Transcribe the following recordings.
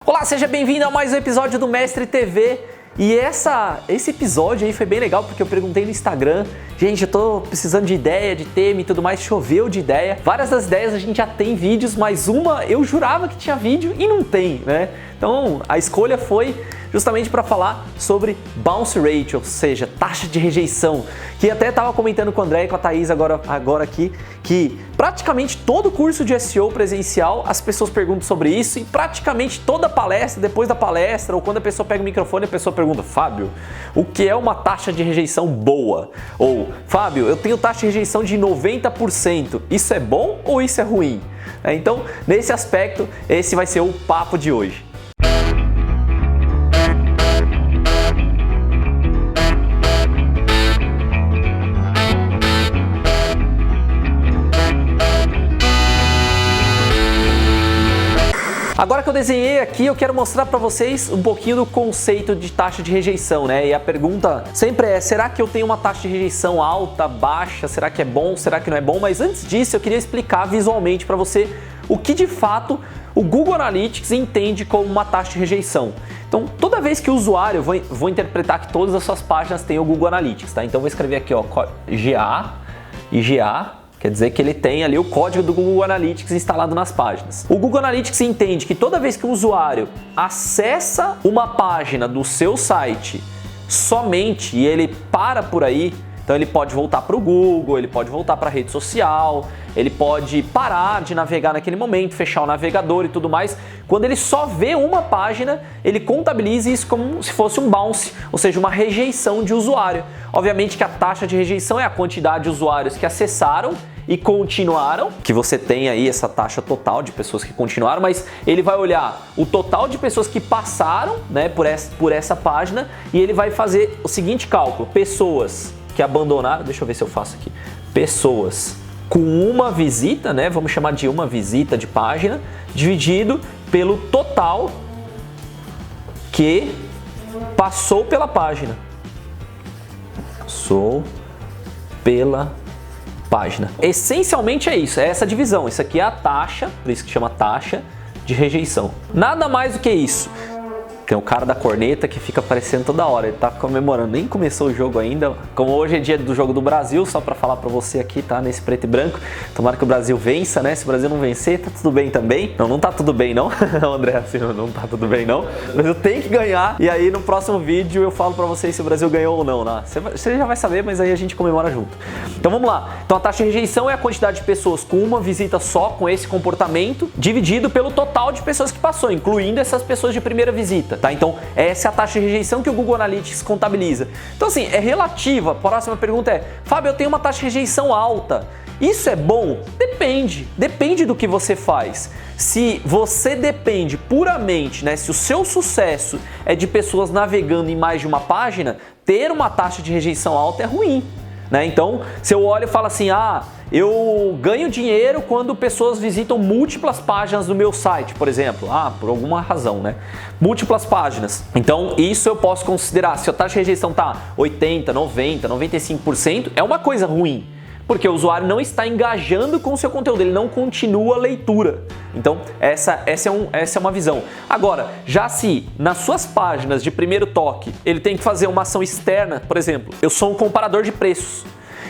Olá, seja bem-vindo a mais um episódio do Mestre TV. E esse episódio aí foi bem legal porque eu perguntei no Instagram, gente, eu tô precisando de ideia, de tema e tudo mais, choveu de ideia. Várias das ideias a gente já tem vídeos, mas uma eu jurava que tinha vídeo e não tem, né? Então a escolha foi justamente para falar sobre bounce rate, ou seja, taxa de rejeição, que até estava comentando com o André e com a Thaís agora aqui, que praticamente todo curso de SEO presencial as pessoas perguntam sobre isso e praticamente toda palestra, depois da palestra ou quando a pessoa pega o microfone, a pessoa pergunta: Fábio, o que é uma taxa de rejeição boa? Ou, Fábio, eu tenho taxa de rejeição de 90%, isso é bom ou isso é ruim? Então, nesse aspecto, esse vai ser o papo de hoje. Agora que eu desenhei aqui, eu quero mostrar para vocês um pouquinho do conceito de taxa de rejeição, né? E a pergunta sempre é: será que eu tenho uma taxa de rejeição alta, baixa? Será que é bom? Será que não é bom? Mas antes disso, eu queria explicar visualmente para você o que de fato o Google Analytics entende como uma taxa de rejeição. Então, toda vez que o usuário, vou interpretar que todas as suas páginas têm o Google Analytics, tá? Então, vou escrever aqui, ó, GA e GA. Quer dizer que ele tem ali o código do Google Analytics instalado nas páginas. O Google Analytics entende que toda vez que o usuário acessa uma página do seu site somente e ele para por aí, então ele pode voltar para o Google, ele pode voltar para a rede social, ele pode parar de navegar naquele momento, fechar o navegador e tudo mais. Quando ele só vê uma página, ele contabiliza isso como se fosse um bounce, ou seja, uma rejeição de usuário. Obviamente que a taxa de rejeição é a quantidade de usuários que acessaram e continuaram, que você tem aí essa taxa total de pessoas que continuaram, mas ele vai olhar o total de pessoas que passaram, né, por essa página e ele vai fazer o seguinte cálculo: pessoas que abandonaram, deixa eu ver se eu faço aqui, pessoas com uma visita, né, vamos chamar de uma visita de página, dividido pelo total que passou pela página. Passou pela página. Essencialmente é isso, é essa divisão. Isso aqui é a taxa, por isso que chama taxa de rejeição. Nada mais do que isso. Tem o cara da corneta que fica aparecendo toda hora, ele tá comemorando, nem começou o jogo ainda. Como hoje é dia do jogo do Brasil, só pra falar pra você aqui, tá? Nesse preto e branco. Tomara que o Brasil vença, né? Se o Brasil não vencer, tá tudo bem também. Não tá tudo bem não, André, assim, não tá tudo bem não. O Brasil tem que ganhar e aí no próximo vídeo eu falo pra vocês se o Brasil ganhou ou não, né? Você já vai saber, mas aí a gente comemora junto. Então vamos lá. Então a taxa de rejeição é a quantidade de pessoas com uma visita só, com esse comportamento, dividido pelo total de pessoas que passou, incluindo essas pessoas de primeira visita. Tá? Então, essa é a taxa de rejeição que o Google Analytics contabiliza. Então, assim, é relativa. A próxima pergunta é: Fábio, eu tenho uma taxa de rejeição alta. Isso é bom? Depende. Depende do que você faz. Se você depende puramente, né, se o seu sucesso é de pessoas navegando em mais de uma página, ter uma taxa de rejeição alta é ruim. Né? Então, se eu olho e falo assim: eu ganho dinheiro quando pessoas visitam múltiplas páginas do meu site, por exemplo. Por alguma razão, né? Múltiplas páginas. Então, isso eu posso considerar. Se a taxa de rejeição tá 80, 90, 95%, é uma coisa ruim. Porque o usuário não está engajando com o seu conteúdo, ele não continua a leitura. Então, essa é uma visão. Agora, já se nas suas páginas de primeiro toque, ele tem que fazer uma ação externa, por exemplo, eu sou um comparador de preços,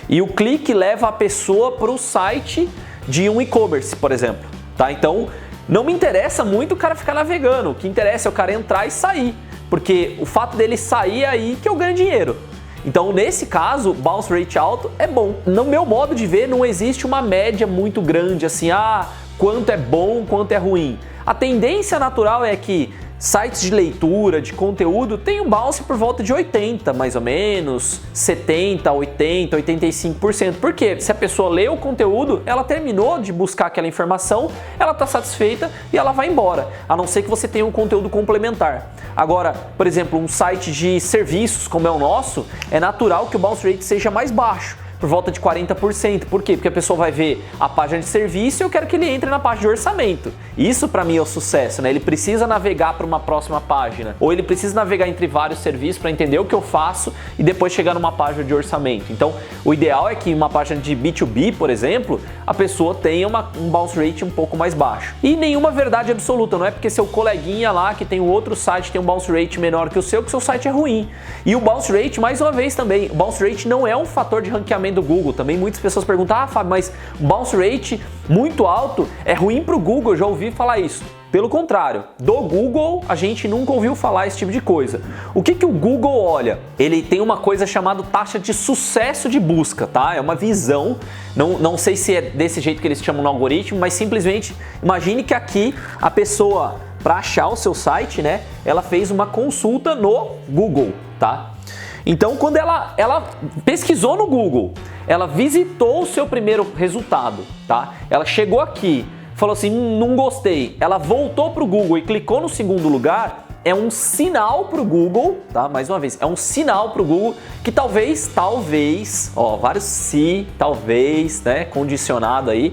e o clique leva a pessoa para o site de um e-commerce, por exemplo. Tá? Então, não me interessa muito o cara ficar navegando, o que interessa é o cara entrar e sair, porque o fato dele sair é aí que eu ganho dinheiro. Então, nesse caso, bounce rate alto é bom. No meu modo de ver, não existe uma média muito grande, assim, quanto é bom, quanto é ruim. A tendência natural é que sites de leitura, de conteúdo, tem um bounce por volta de 80, mais ou menos, 70, 80, 85%. Por quê? Se a pessoa lê o conteúdo, ela terminou de buscar aquela informação, ela está satisfeita e ela vai embora, a não ser que você tenha um conteúdo complementar. Agora, por exemplo, um site de serviços como é o nosso, é natural que o bounce rate seja mais baixo. por volta de 40%. Por quê? Porque a pessoa vai ver a página de serviço e eu quero que ele entre na página de orçamento. Isso para mim é o sucesso, né? Ele precisa navegar para uma próxima página, ou ele precisa navegar entre vários serviços para entender o que eu faço e depois chegar numa página de orçamento. Então, o ideal é que uma página de B2B, por exemplo, a pessoa tenha um bounce rate um pouco mais baixo. E nenhuma verdade absoluta, não é porque seu coleguinha lá que tem um outro site tem um bounce rate menor que o seu site é ruim. E o bounce rate, mais uma vez também, o bounce rate não é um fator de ranqueamento do Google. Também muitas pessoas perguntam, Fábio, mas bounce rate muito alto é ruim para o Google, eu já ouvi falar isso. Pelo contrário, do Google a gente nunca ouviu falar esse tipo de coisa. O que o Google olha? Ele tem uma coisa chamada taxa de sucesso de busca, tá? É uma visão, não sei se é desse jeito que eles chamam no algoritmo, mas simplesmente imagine que aqui a pessoa, para achar o seu site, né, ela fez uma consulta no Google, tá? Então, quando ela pesquisou no Google, ela visitou o seu primeiro resultado, tá? Ela chegou aqui, falou assim, não gostei. Ela voltou para o Google e clicou no segundo lugar, é um sinal para o Google, tá? Mais uma vez, é um sinal para o Google que talvez, ó, vários se, talvez, né, condicionado aí,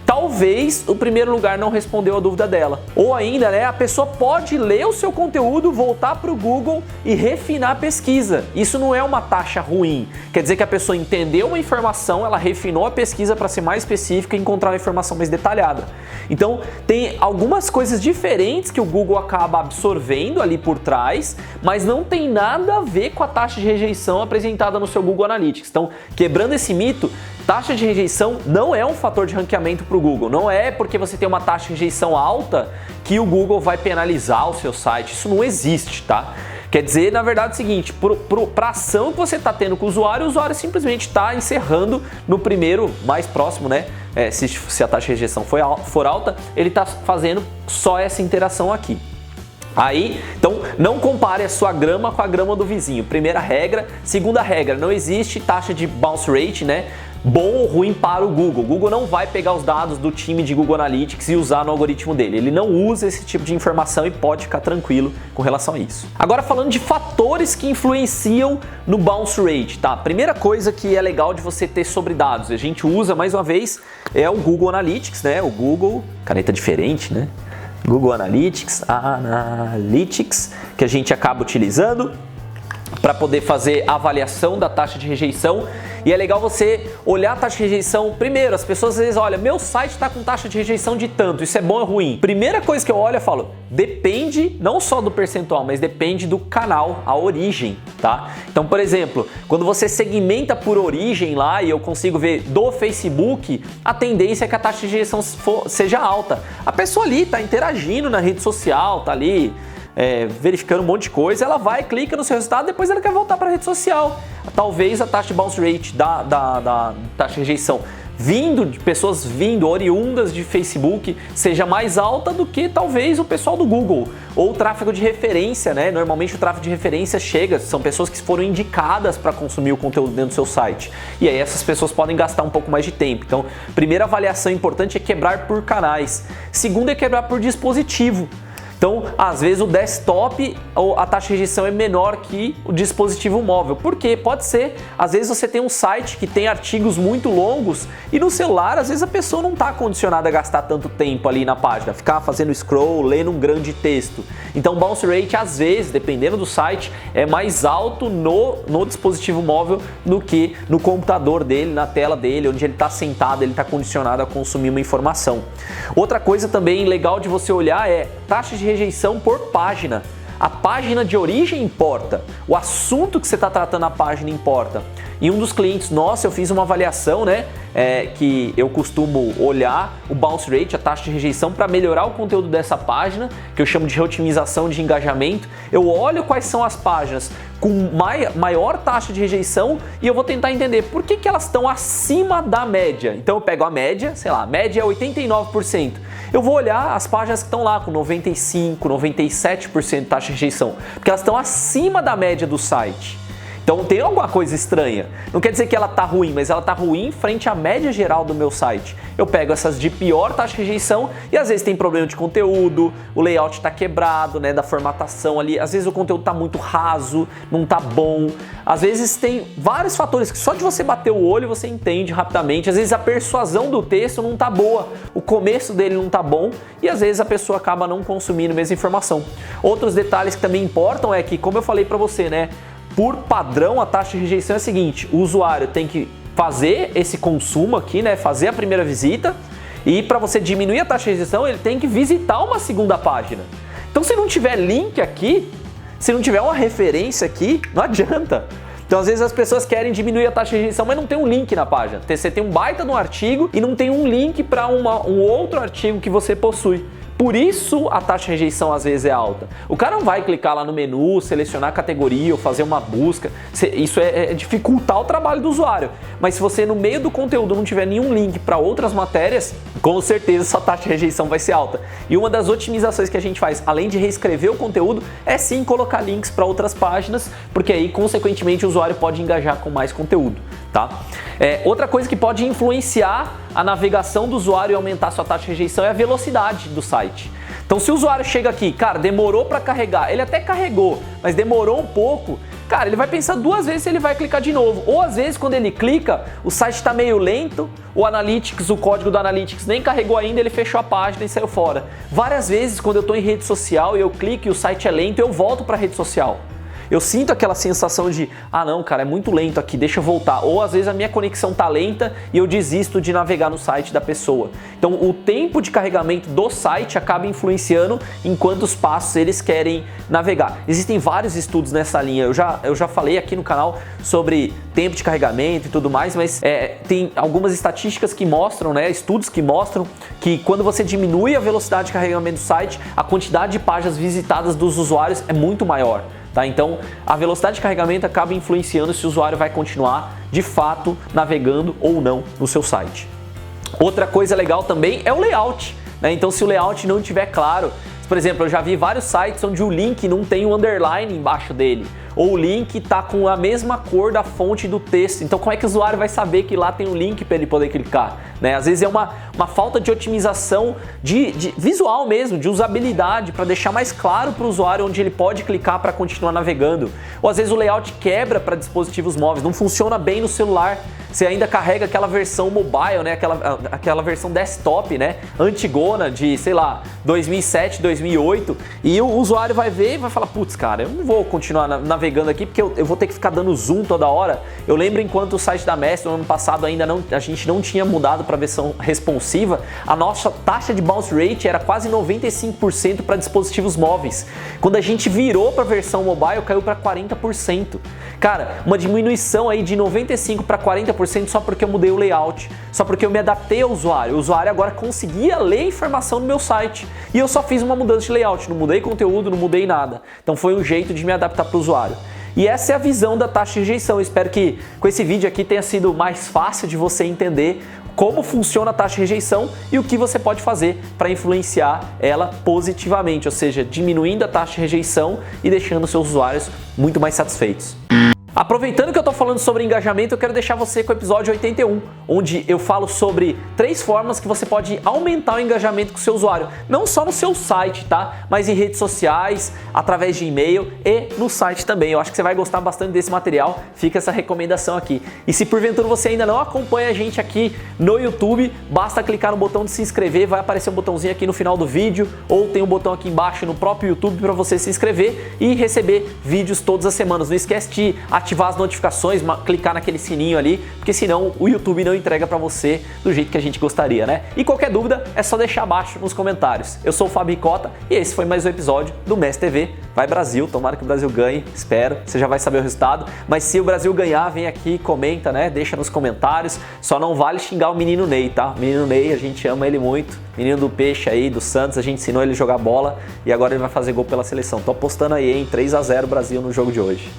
talvez o primeiro lugar não respondeu a dúvida dela. Ou ainda, né, a pessoa pode ler o seu conteúdo, voltar para o Google e refinar a pesquisa. Isso não é uma taxa ruim. Quer dizer que a pessoa entendeu uma informação, ela refinou a pesquisa para ser mais específica e encontrar uma informação mais detalhada. Então, tem algumas coisas diferentes que o Google acaba absorvendo ali por trás, mas não tem nada a ver com a taxa de rejeição apresentada no seu Google Analytics. Então, quebrando esse mito, taxa de rejeição não é um fator de ranqueamento para o Google. Não é porque você tem uma taxa de rejeição alta que o Google vai penalizar o seu site. Isso não existe, tá? Quer dizer, na verdade, é o seguinte, para a ação que você está tendo com o usuário simplesmente está encerrando no primeiro mais próximo, né? Se a taxa de rejeição for alta, ele está fazendo só essa interação aqui. Aí, então, não compare a sua grama com a grama do vizinho. Primeira regra. Segunda regra, não existe taxa de bounce rate, né? Bom ou ruim para o Google. O Google não vai pegar os dados do time de Google Analytics e usar no algoritmo dele. Ele não usa esse tipo de informação e pode ficar tranquilo com relação a isso. Agora, falando de fatores que influenciam no bounce rate, tá? Primeira coisa que é legal de você ter sobre dados, a gente usa mais uma vez, é o Google Analytics, né? O Google, caneta diferente, né? Google Analytics, que a gente acaba utilizando para poder fazer a avaliação da taxa de rejeição. E é legal você olhar a taxa de rejeição. Primeiro, as pessoas às vezes olham, meu site está com taxa de rejeição de tanto, isso é bom ou ruim? Primeira coisa que eu olho, eu falo, depende não só do percentual, mas depende do canal, a origem, tá? Então, por exemplo, quando você segmenta por origem lá e eu consigo ver do Facebook, a tendência é que a taxa de rejeição seja alta. A pessoa ali está interagindo na rede social, tá ali verificando um monte de coisa, ela vai, clica no seu resultado, depois ela quer voltar para a rede social. Talvez a taxa de bounce rate da taxa de rejeição de pessoas oriundas de Facebook seja mais alta do que talvez o pessoal do Google. Ou o tráfego de referência, né? Normalmente o tráfego de referência são pessoas que foram indicadas para consumir o conteúdo dentro do seu site. E aí essas pessoas podem gastar um pouco mais de tempo. Então, primeira avaliação importante é quebrar por canais. Segunda é quebrar por dispositivo. Então, às vezes o desktop, a taxa de rejeição é menor que o dispositivo móvel. Por quê? Pode ser, às vezes você tem um site que tem artigos muito longos e no celular, às vezes a pessoa não está condicionada a gastar tanto tempo ali na página, ficar fazendo scroll, lendo um grande texto. Então, bounce rate, às vezes, dependendo do site, é mais alto no dispositivo móvel do que no computador dele, na tela dele, onde ele está sentado, ele está condicionado a consumir uma informação. Outra coisa também legal de você olhar é taxa de rejeição por página. A página de origem importa, o assunto que você está tratando na página importa. E um dos clientes nossos, eu fiz uma avaliação, né, que eu costumo olhar o bounce rate, a taxa de rejeição, para melhorar o conteúdo dessa página, que eu chamo de reotimização de engajamento. Eu olho quais são as páginas com maior taxa de rejeição e eu vou tentar entender por que elas estão acima da média. Então eu pego a média, sei lá, a média é 89%. Eu vou olhar as páginas que estão lá com 95%, 97% de taxa de rejeição, porque elas estão acima da média do site. Então tem alguma coisa estranha. Não quer dizer que ela tá ruim, mas ela tá ruim frente à média geral do meu site. Eu pego essas de pior taxa de rejeição e às vezes tem problema de conteúdo, o layout tá quebrado, né, da formatação ali, às vezes o conteúdo tá muito raso, não tá bom. Às vezes tem vários fatores que só de você bater o olho você entende rapidamente. Às vezes a persuasão do texto não tá boa, o começo dele não tá bom e às vezes a pessoa acaba não consumindo a mesma informação. Outros detalhes que também importam é que, como eu falei para você, né, por padrão a taxa de rejeição é a seguinte: o usuário tem que fazer esse consumo aqui, né, fazer a primeira visita, e para você diminuir a taxa de rejeição ele tem que visitar uma segunda página. Então se não tiver link aqui, se não tiver uma referência aqui, não adianta. Então às vezes as pessoas querem diminuir a taxa de rejeição, mas não tem um link na página. Você tem um baita no artigo e não tem um link para um outro artigo que você possui. Por isso a taxa de rejeição às vezes é alta. O cara não vai clicar lá no menu, selecionar a categoria ou fazer uma busca. Isso é dificultar o trabalho do usuário. Mas se você no meio do conteúdo não tiver nenhum link para outras matérias, com certeza sua taxa de rejeição vai ser alta. E uma das otimizações que a gente faz, além de reescrever o conteúdo, é sim colocar links para outras páginas, porque aí consequentemente o usuário pode engajar com mais conteúdo, tá? Outra coisa que pode influenciar a navegação do usuário e aumentar sua taxa de rejeição é a velocidade do site. Então se o usuário chega aqui, cara, demorou para carregar, ele até carregou, mas demorou um pouco, cara, ele vai pensar duas vezes se ele vai clicar de novo. Ou às vezes quando ele clica, o site está meio lento, o Analytics, o código do Analytics nem carregou ainda, ele fechou a página e saiu fora. Várias vezes quando eu estou em rede social e eu clico e o site é lento, eu volto para a rede social. Eu sinto aquela sensação de, ah não, cara, é muito lento aqui, deixa eu voltar. Ou às vezes a minha conexão tá lenta e eu desisto de navegar no site da pessoa. Então o tempo de carregamento do site acaba influenciando em quantos passos eles querem navegar. Existem vários estudos nessa linha, eu já falei aqui no canal sobre tempo de carregamento e tudo mais, mas tem algumas estatísticas que mostram, né, estudos que mostram que quando você diminui a velocidade de carregamento do site, a quantidade de páginas visitadas dos usuários é muito maior. Tá? Então a velocidade de carregamento acaba influenciando se o usuário vai continuar de fato navegando ou não no seu site. Outra coisa legal também é o layout, né? Então se o layout não estiver claro, por exemplo, eu já vi vários sites onde o link não tem um underline embaixo dele, ou o link está com a mesma cor da fonte do texto. Então como é que o usuário vai saber que lá tem um link para ele poder clicar? Né? Às vezes é uma falta de otimização de visual mesmo, de usabilidade, para deixar mais claro para o usuário onde ele pode clicar para continuar navegando. Ou às vezes o layout quebra para dispositivos móveis, não funciona bem no celular. Você ainda carrega aquela versão mobile, né? aquela versão desktop, né? Antigona de, sei lá, 2007, 2008, e o usuário vai ver e vai falar, putz, cara, eu não vou continuar navegando aqui porque eu vou ter que ficar dando zoom toda hora. Eu lembro enquanto o site da Mestre no ano passado a gente não tinha mudado para a versão responsiva, a nossa taxa de bounce rate era quase 95% para dispositivos móveis. Quando a gente virou para a versão mobile, caiu para 40%. Cara, uma diminuição aí de 95% para 40% só porque eu mudei o layout, só porque eu me adaptei ao usuário. O usuário agora conseguia ler informação no meu site e eu só fiz uma mudança de layout, não mudei conteúdo, não mudei nada. Então foi um jeito de me adaptar para o usuário. E essa é a visão da taxa de rejeição. Eu espero que com esse vídeo aqui tenha sido mais fácil de você entender como funciona a taxa de rejeição e o que você pode fazer para influenciar ela positivamente, ou seja, diminuindo a taxa de rejeição e deixando seus usuários muito mais satisfeitos. Aproveitando que eu tô falando sobre engajamento, eu quero deixar você com o episódio 81, onde eu falo sobre 3 formas que você pode aumentar o engajamento com o seu usuário. Não só no seu site, tá? Mas em redes sociais, através de e-mail e no site também. Eu acho que você vai gostar bastante desse material, fica essa recomendação aqui. E se porventura você ainda não acompanha a gente aqui no YouTube, basta clicar no botão de se inscrever, vai aparecer um botãozinho aqui no final do vídeo, ou tem um botão aqui embaixo no próprio YouTube para você se inscrever e receber vídeos todas as semanas. Não esquece de ativar as notificações, clicar naquele sininho ali, porque senão o YouTube não entrega para você do jeito que a gente gostaria, né? E qualquer dúvida é só deixar abaixo nos comentários. Eu sou o Fábio Ricota e esse foi mais um episódio do MES TV. Vai Brasil, tomara que o Brasil ganhe, espero, você já vai saber o resultado, mas se o Brasil ganhar, vem aqui, comenta, né? Deixa nos comentários, só não vale xingar o menino Ney, tá? O menino Ney, a gente ama ele muito, menino do Peixe aí, do Santos, a gente ensinou ele a jogar bola e agora ele vai fazer gol pela seleção. Tô apostando aí em 3-0 Brasil no jogo de hoje.